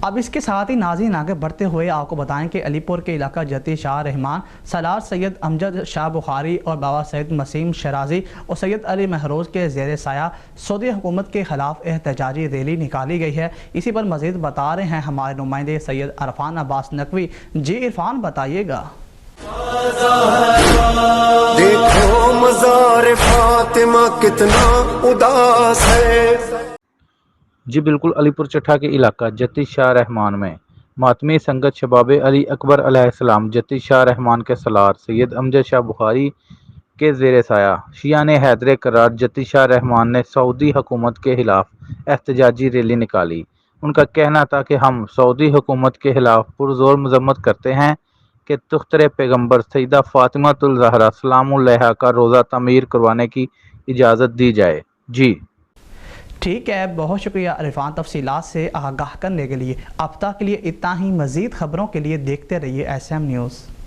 اب اس کے ساتھ ہی ناظرین آگے بڑھتے ہوئے آپ کو بتائیں کہ علی پور کے علاقہ جتی شاہ رحمان، سالار سید امجد شاہ بخاری اور بابا سید مسیم شرازی اور سید علی مہروز کے زیر سایہ سعودی حکومت کے خلاف احتجاجی ریلی نکالی گئی ہے۔ اسی پر مزید بتا رہے ہیں ہمارے نمائندے سید عرفان عباس نقوی۔ جی عرفان بتائیے گا۔ دیکھو مزار فاطمہ کتنا اداس ہے۔ جی بالکل، علی پور چٹھا کے علاقہ جتی شاہ رحمان میں ماتمی سنگت شباب علی اکبر علیہ السلام جتی شاہ رحمان کے سالار سید امجد شاہ بخاری کے زیر سایہ شیعہ نے حیدر کرار جتی شاہ رحمان نے سعودی حکومت کے خلاف احتجاجی ریلی نکالی۔ ان کا کہنا تھا کہ ہم سعودی حکومت کے خلاف پرزور مذمت کرتے ہیں کہ دختر پیغمبر سیدہ فاطمۃ الزہرا سلام علیہا کا روزہ تعمیر کروانے کی اجازت دی جائے۔ جی ٹھیک ہے، بہت شکریہ عرفان تفصیلات سے آگاہ کرنے کے لیے۔ اب تک کے لیے اتنا ہی، مزید خبروں کے لیے دیکھتے رہیے ایس ایم نیوز۔